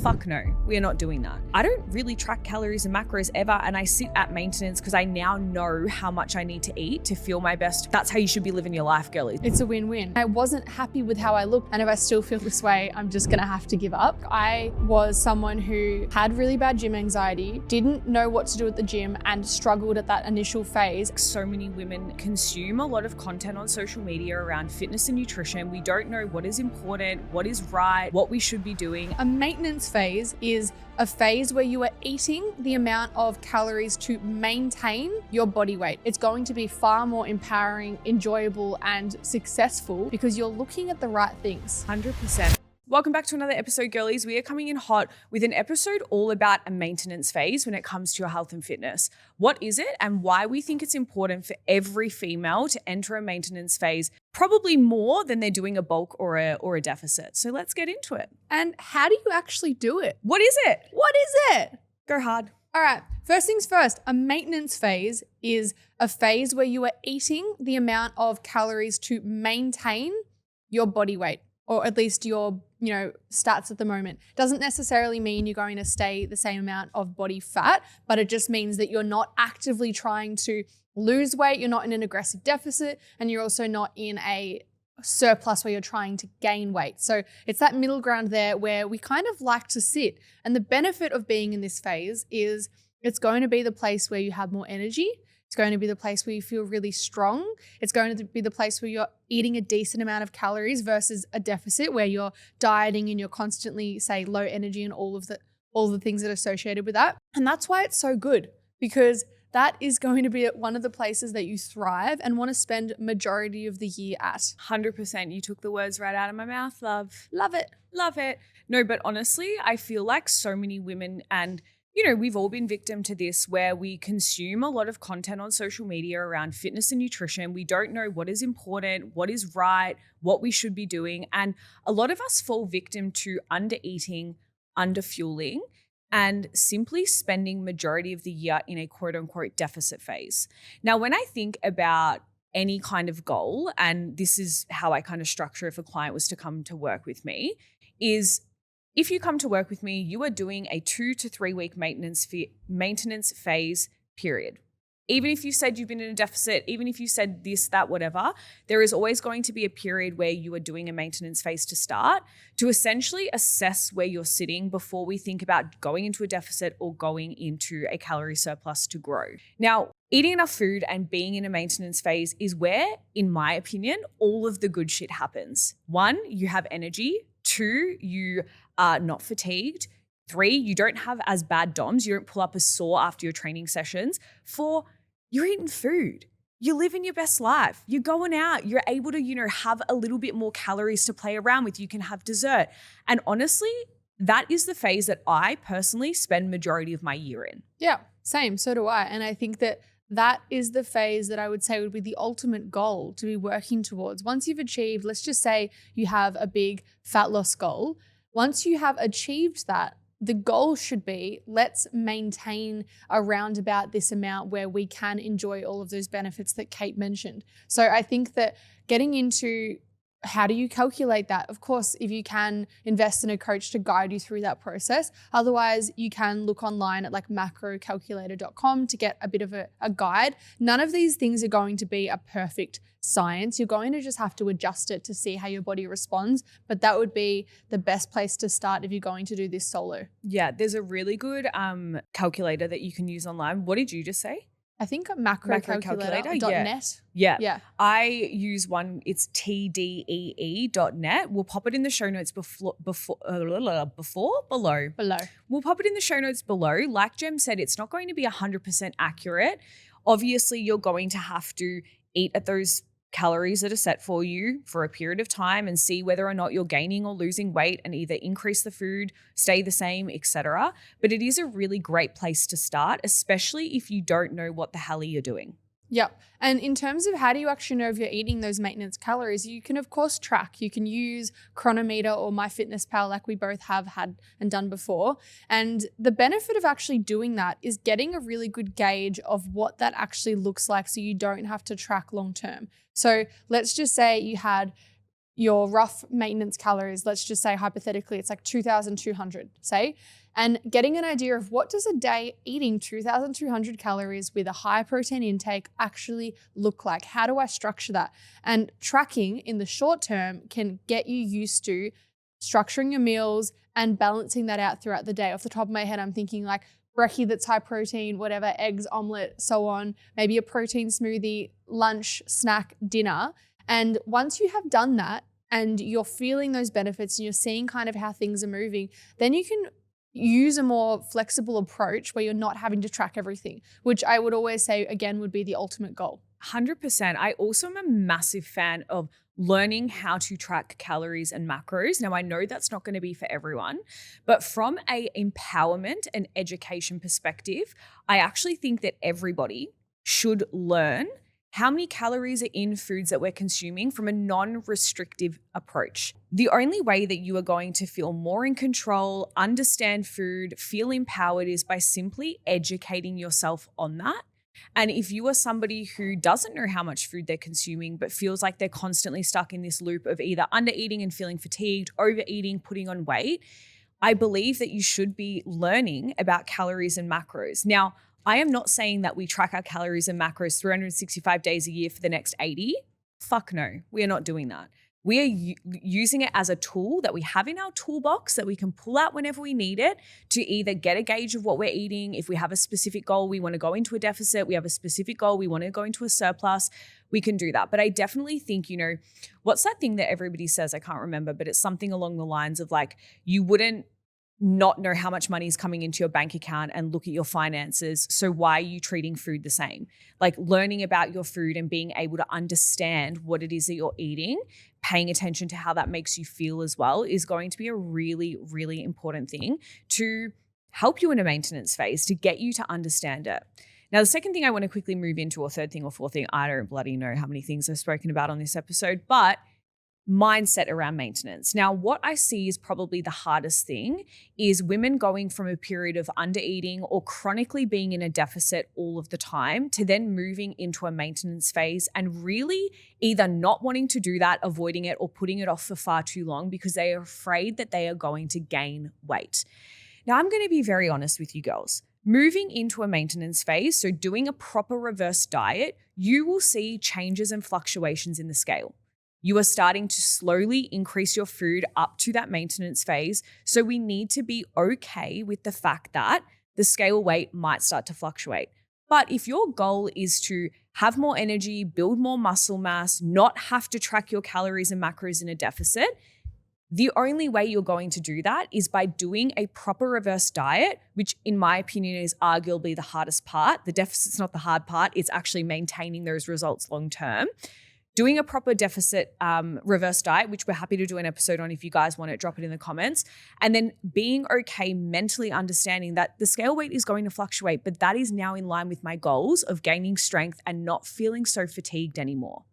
fuck no, we are not doing that. I don't really track calories and macros ever, and I sit at maintenance because I now know how much I need to eat to feel my best. That's how you should be living your life, girlies. It's a win-win. I wasn't happy with how I looked, and if I still feel this way, I'm just gonna have to give up. I was someone who had really bad gym anxiety, didn't know what to do at the gym, and struggled at that initial phase. So many women consume a lot of content on social media around fitness and nutrition. We don't know what is important, what is right, what we should be doing. A maintenance phase is a phase where you are eating the amount of calories to maintain your body weight. It's going to be far more empowering, enjoyable, and successful because you're looking at the right things. 100%. Welcome back to another episode, girlies. We are coming in hot with an episode all about a maintenance phase when it comes to your health and fitness. What is it and why we think it's important for every female to enter a maintenance phase, probably more than they're doing a bulk or a deficit. So let's get into it. And how do you actually do it? What is it? What is it? Go hard. All right, first things first, a maintenance phase is a phase where you are eating the amount of calories to maintain your body weight, or at least your stats at the moment. Doesn't necessarily mean you're going to stay the same amount of body fat, but it just means that you're not actively trying to lose weight, you're not in an aggressive deficit, and you're also not in a surplus where you're trying to gain weight. So it's that middle ground there where we kind of like to sit. And the benefit of being in this phase is it's going to be the place where you have more energy. It's going to be the place where you feel really strong. It's going to be the place where you're eating a decent amount of calories versus a deficit where you're dieting and you're constantly, say, low energy and all of the things that are associated with that. And that's why it's so good, because that is going to be one of the places that you thrive and want to spend majority of the year at. 100%. You took the words right out of my mouth, love. Love it. Love it. No, but honestly, I feel like so many women, and we've all been victim to this, where we consume a lot of content on social media around fitness and nutrition. We don't know what is important, what is right, what we should be doing. And a lot of us fall victim to undereating, underfueling, and simply spending majority of the year in a quote unquote deficit phase. Now, when I think about any kind of goal, and this is how I kind of structure if a client was to come to work with me, is if you come to work with me, you are doing a 2 to 3 week maintenance phase period. Even if you said you've been in a deficit, even if you said this, that, whatever, there is always going to be a period where you are doing a maintenance phase to start, to essentially assess where you're sitting before we think about going into a deficit or going into a calorie surplus to grow. Now, eating enough food and being in a maintenance phase is where, in my opinion, all of the good shit happens. 1, you have energy. 2, you are not fatigued. 3, you don't have as bad DOMs. You don't pull up as sore after your training sessions. 4, you're eating food. You're living your best life. You're going out. You're able to, have a little bit more calories to play around with. You can have dessert. And honestly, that is the phase that I personally spend majority of my year in. Yeah, same. So do I. And I think that is the phase that I would say would be the ultimate goal to be working towards. Once you've achieved, let's just say you have a big fat loss goal. Once you have achieved that, the goal should be, let's maintain around about this amount where we can enjoy all of those benefits that Kate mentioned. So I think that getting into how do you calculate that? Of course, if you can invest in a coach to guide you through that process. Otherwise, you can look online at like macrocalculator.com to get a bit of a guide. None of these things are going to be a perfect science. You're going to just have to adjust it to see how your body responds. But that would be the best place to start if you're going to do this solo. Yeah, there's a really good calculator that you can use online. What did you just say? I think macrocalculator.net. Yeah. I use one, it's tdee.net. We'll pop it in the show notes below. We'll pop it in the show notes below. Like Jem said, it's not going to be 100% accurate. Obviously, you're going to have to eat at those calories that are set for you for a period of time and see whether or not you're gaining or losing weight and either increase the food, stay the same, etc. But it is a really great place to start, especially if you don't know what the hell you're doing. Yep. And in terms of how do you actually know if you're eating those maintenance calories, you can of course track. You can use Chronometer or MyFitnessPal like we both have had and done before. And the benefit of actually doing that is getting a really good gauge of what that actually looks like so you don't have to track long term. So let's just say you had your rough maintenance calories, let's just say hypothetically, it's like 2,200, say, and getting an idea of what does a day eating 2,200 calories with a high protein intake actually look like? How do I structure that? And tracking in the short term can get you used to structuring your meals and balancing that out throughout the day. Off the top of my head, I'm thinking like brekkie that's high protein, whatever, eggs, omelet, so on, maybe a protein smoothie, lunch, snack, dinner. And once you have done that and you're feeling those benefits and you're seeing kind of how things are moving, then you can use a more flexible approach where you're not having to track everything, which I would always say, again, would be the ultimate goal. 100%. I also am a massive fan of learning how to track calories and macros. Now, I know that's not going to be for everyone, but from a empowerment and education perspective, I actually think that everybody should learn how many calories are in foods that we're consuming from a non-restrictive approach. The only way that you are going to feel more in control, understand food, feel empowered is by simply educating yourself on that. And if you are somebody who doesn't know how much food they're consuming, but feels like they're constantly stuck in this loop of either undereating and feeling fatigued, overeating, putting on weight, I believe that you should be learning about calories and macros. Now, I am not saying that we track our calories and macros 365 days a year for the next 80. Fuck no, we are not doing that. We are using it as a tool that we have in our toolbox that we can pull out whenever we need it to either get a gauge of what we're eating. If we have a specific goal, we want to go into a deficit. We have a specific goal, we want to go into a surplus. We can do that. But I definitely think, what's that thing that everybody says? I can't remember, but it's something along the lines of like, you wouldn't not know how much money is coming into your bank account and look at your finances. So why are you treating food the same? Like learning about your food and being able to understand what it is that you're eating, paying attention to how that makes you feel as well is going to be a really, really important thing to help you in a maintenance phase, to get you to understand it. Now, the second thing I want to quickly move into, or third thing or fourth thing, I don't bloody know how many things I've spoken about on this episode, but mindset around maintenance. Now, what I see is probably the hardest thing is women going from a period of undereating or chronically being in a deficit all of the time to then moving into a maintenance phase and really either not wanting to do that, avoiding it, or putting it off for far too long because they are afraid that they are going to gain weight. Now, I'm going to be very honest with you girls. Moving into a maintenance phase, so doing a proper reverse diet, you will see changes and fluctuations in the scale. You are starting to slowly increase your food up to that maintenance phase. So we need to be okay with the fact that the scale weight might start to fluctuate. But if your goal is to have more energy, build more muscle mass, not have to track your calories and macros in a deficit, the only way you're going to do that is by doing a proper reverse diet, which in my opinion is arguably the hardest part. The deficit's not the hard part. It's actually maintaining those results long term. Doing a proper deficit reverse diet, which we're happy to do an episode on if you guys want it, drop it in the comments. And then being okay mentally understanding that the scale weight is going to fluctuate, but that is now in line with my goals of gaining strength and not feeling so fatigued anymore.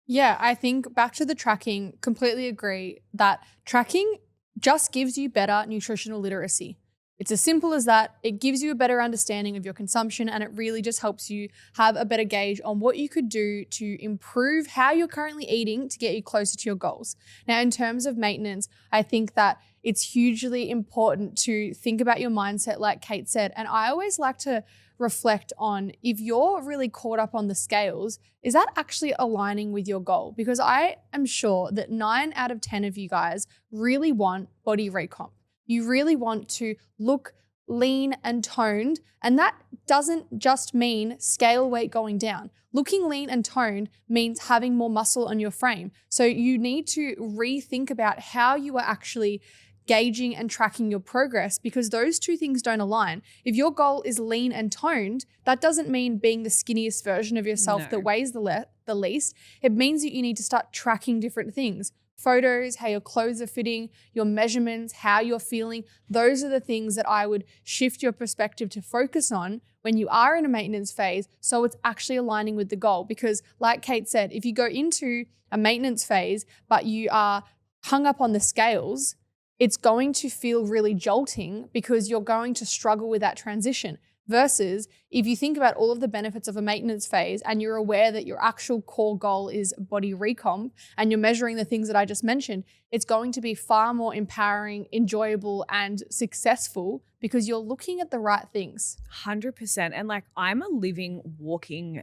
Yeah, I think back to the tracking, completely agree that tracking just gives you better nutritional literacy. It's as simple as that. It gives you a better understanding of your consumption and it really just helps you have a better gauge on what you could do to improve how you're currently eating to get you closer to your goals. Now, in terms of maintenance, I think that it's hugely important to think about your mindset, like Kate said. And I always like to reflect on if you're really caught up on the scales, is that actually aligning with your goal? Because I am sure that 9 out of 10 of you guys really want body recomp. You really want to look lean and toned, and that doesn't just mean scale weight going down. Looking lean and toned means having more muscle on your frame. So you need to rethink about how you are actually gauging and tracking your progress because those two things don't align. If your goal is lean and toned, that doesn't mean being the skinniest version of yourself that weighs the least. It means that you need to start tracking different things. Photos, how your clothes are fitting, your measurements, how you're feeling. Those are the things that I would shift your perspective to focus on when you are in a maintenance phase so it's actually aligning with the goal. Because like Kate said, if you go into a maintenance phase but you are hung up on the scales, it's going to feel really jolting because you're going to struggle with that transition. Versus if you think about all of the benefits of a maintenance phase and you're aware that your actual core goal is body recomp and you're measuring the things that I just mentioned, it's going to be far more empowering, enjoyable, and successful because you're looking at the right things. 100%. And like, I'm a living, walking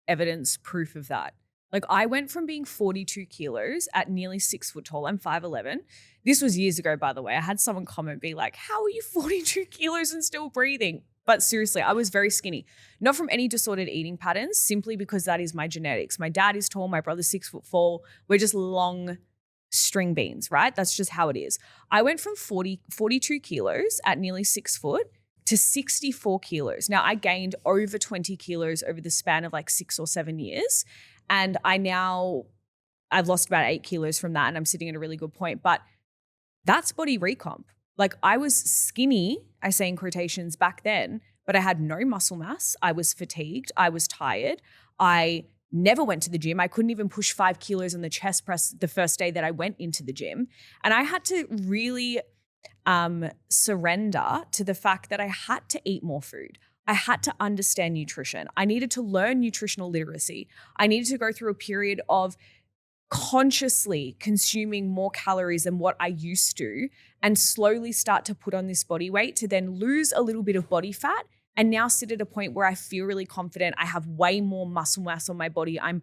evidence proof of that. Like, I went from being 42 kilos at nearly 6 foot tall. I'm 5'11". This was years ago, by the way. I had someone comment, be like, how are you 42 kilos and still breathing? But seriously, I was very skinny, not from any disordered eating patterns, simply because that is my genetics. My dad is tall. My brother's 6'4". We're just long string beans, right? That's just how it is. I went from 42 kilos at nearly 6 foot to 64 kilos. Now, I gained over 20 kilos over the span of like 6 or 7 years. And I've lost about 8 kilos from that, and I'm sitting at a really good point. But that's body recomp. Like, I was skinny, I say in quotations, back then, but I had no muscle mass. I was fatigued. I was tired. I never went to the gym. I couldn't even push 5 kilos on the chest press the first day that I went into the gym. And I had to really surrender to the fact that I had to eat more food. I had to understand nutrition. I needed to learn nutritional literacy. I needed to go through a period of consciously consuming more calories than what I used to and slowly start to put on this body weight to then lose a little bit of body fat and now sit at a point where I feel really confident. I have way more muscle mass on my body. I'm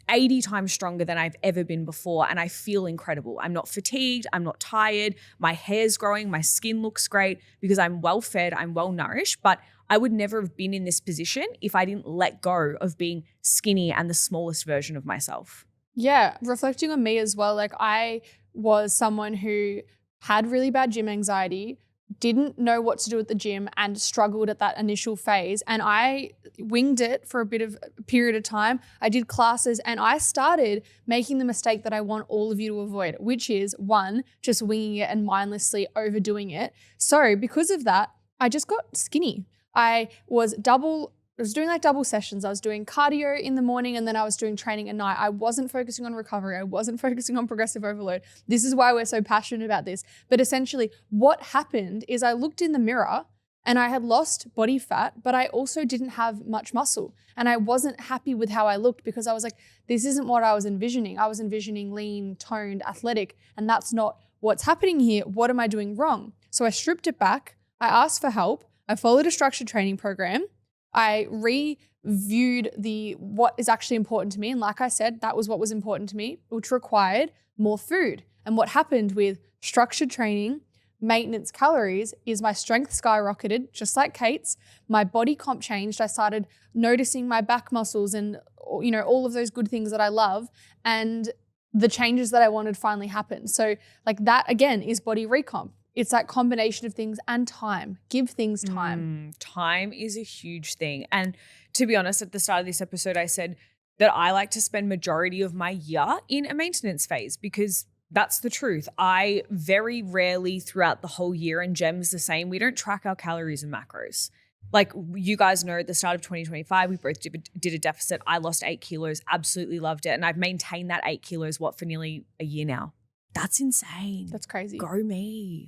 80 times stronger than I've ever been before, and I feel incredible. I'm not fatigued. I'm not tired. My hair's growing. My skin looks great because I'm well fed. I'm well nourished, but I would never have been in this position if I didn't let go of being skinny and the smallest version of myself. Yeah, reflecting on me as well, like I was someone who had really bad gym anxiety, didn't know what to do at the gym and struggled at that initial phase. And I winged it for a bit of a period of time. I did classes and I started making the mistake that I want all of you to avoid, which is one, just winging it and mindlessly overdoing it. So because of that, I just got skinny. I was doing like double sessions. I was doing cardio in the morning and then I was doing training at night. I wasn't focusing on recovery. I wasn't focusing on progressive overload. This is why we're so passionate about this. But essentially what happened is I looked in the mirror and I had lost body fat, but I also didn't have much muscle. And I wasn't happy with how I looked because I was like, this isn't what I was envisioning. I was envisioning lean, toned, athletic, and that's not what's happening here. What am I doing wrong? So I stripped it back. I asked for help. I followed a structured training program. I reviewed what is actually important to me. And like I said, that was what was important to me, which required more food. And what happened with structured training, maintenance calories, is my strength skyrocketed, just like Kate's. My body comp changed. I started noticing my back muscles and, you know, all of those good things that I love. And the changes that I wanted finally happened. So like that again is body recomp. It's that combination of things and time. Give things time. Time is a huge thing. And to be honest, at the start of this episode, I said that I like to spend majority of my year in a maintenance phase because that's the truth. I very rarely throughout the whole year, and Gem's the same, we don't track our calories and macros. Like you guys know, at the start of 2025, we both did a deficit. I lost 8 kilos, absolutely loved it. And I've maintained that 8 kilos, for nearly a year now. That's insane. That's crazy. Go me.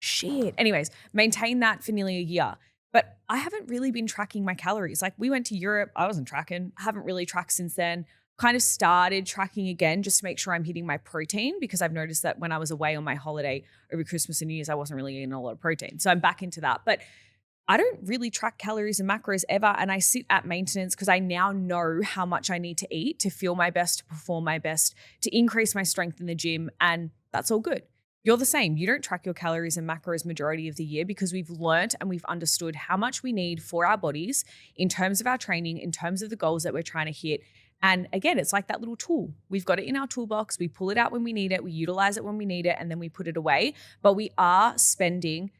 Shit. Anyways, maintain that for nearly a year. But I haven't really been tracking my calories. Like we went to Europe, I wasn't tracking, haven't really tracked since then. Kind of started tracking again just to make sure I'm hitting my protein because I've noticed that when I was away on my holiday over Christmas and New Year's, I wasn't really eating a lot of protein. So I'm back into that. But I don't really track calories and macros ever. And I sit at maintenance because I now know how much I need to eat to feel my best, to perform my best, to increase my strength in the gym. And that's all good. You're the same. You don't track your calories and macros majority of the year because we've learnt and we've understood how much we need for our bodies in terms of our training, in terms of the goals that we're trying to hit. And again, it's like that little tool. We've got it in our toolbox. We pull it out when we need it. We utilize it when we need it, and then we put it away. But we are spending,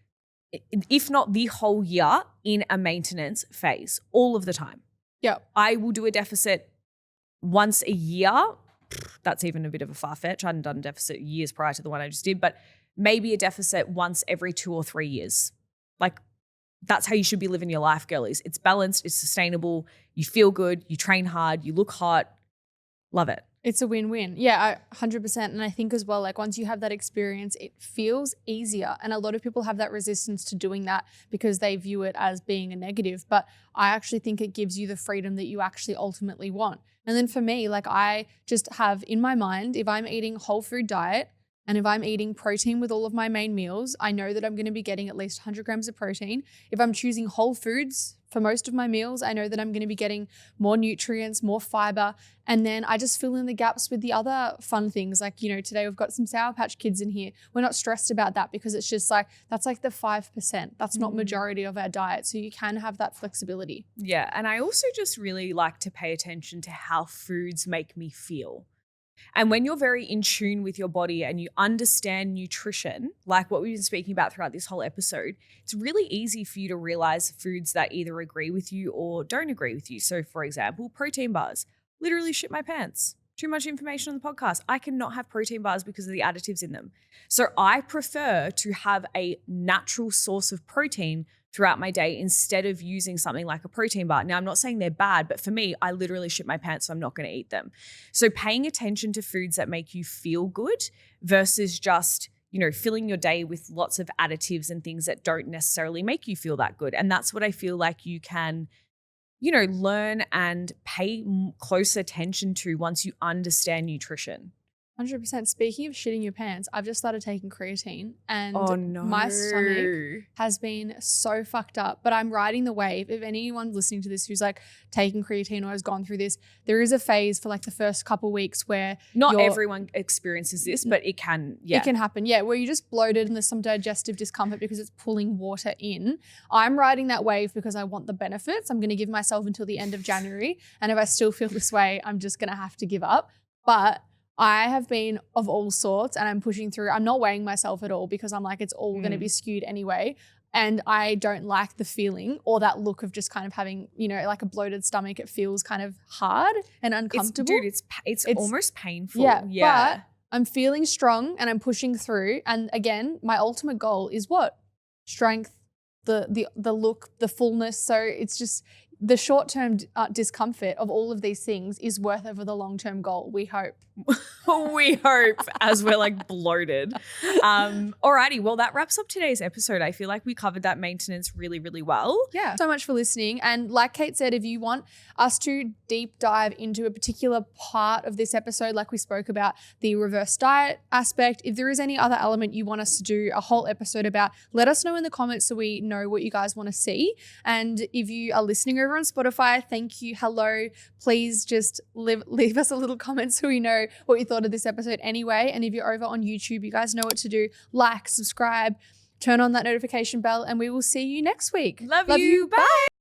if not the whole year, in a maintenance phase all of the time. Yeah. I will do a deficit once a year. That's even a bit of a far-fetch. I hadn't done a deficit years prior to the one I just did, but maybe a deficit once every 2 or 3 years. Like that's how you should be living your life, girlies. It's balanced, it's sustainable, you feel good, you train hard, you look hot. Love it. It's a win-win. Yeah, 100%. And I think as well, like once you have that experience, it feels easier. And a lot of people have that resistance to doing that because they view it as being a negative. But I actually think it gives you the freedom that you actually ultimately want. And then for me, like I just have in my mind, if I'm eating whole food diet and if I'm eating protein with all of my main meals, I know that I'm going to be getting at least 100 grams of protein. If I'm choosing whole foods for most of my meals, I know that I'm going to be getting more nutrients, more fiber. And then I just fill in the gaps with the other fun things. Like, you know, today we've got some Sour Patch Kids in here. We're not stressed about that because it's just like, that's like the 5%. That's not majority of our diet. So you can have that flexibility. Yeah. And I also just really like to pay attention to how foods make me feel. And when you're very in tune with your body and you understand nutrition, like what we've been speaking about throughout this whole episode, it's really easy for you to realize foods that either agree with you or don't agree with you. So for example, protein bars, literally shit my pants. Too much information on the podcast. I cannot have protein bars because of the additives in them. So I prefer to have a natural source of protein throughout my day instead of using something like a protein bar. Now, I'm not saying they're bad, but for me, I literally shit my pants, so I'm not going to eat them. So paying attention to foods that make you feel good versus just, you know, filling your day with lots of additives and things that don't necessarily make you feel that good. And that's what I feel like you can, you know, learn and pay close attention to once you understand nutrition. 100%. Speaking of shitting your pants, I've just started taking creatine and Oh, no. my stomach has been so fucked up, but I'm riding the wave. If anyone listening to this who's like taking creatine or has gone through this, there is a phase for like the first couple weeks where not everyone experiences this, but it can, It can happen, yeah, where you're just bloated and there's some digestive discomfort because it's pulling water in. I'm riding that wave because I want the benefits. I'm going to give myself until the end of January. And if I still feel this way, I'm just going to have to give up. But I have been of all sorts and I'm pushing through. I'm not weighing myself at all because I'm like, it's all going to be skewed anyway. And I don't like the feeling or that look of just kind of having, you know, like a bloated stomach. It feels kind of hard and uncomfortable. It's almost painful. Yeah. But I'm feeling strong and I'm pushing through. And again, my ultimate goal is what? Strength, the look, the fullness. So it's just the short-term discomfort of all of these things is worth over the long-term goal, we hope. We hope, as we're like bloated. Alrighty, well, that wraps up today's episode. I feel like we covered that maintenance really, really well. Yeah. So much for listening. And like Kate said, if you want us to deep dive into a particular part of this episode, like we spoke about the reverse diet aspect, if there is any other element you want us to do a whole episode about, let us know in the comments so we know what you guys want to see. And if you are listening over on Spotify, thank you. Hello. Please just leave us a little comment so we know what you thought of this episode anyway. And if you're over on YouTube, you guys know what to do. Like, subscribe, turn on that notification bell, and we will see you next week. Love you. Bye.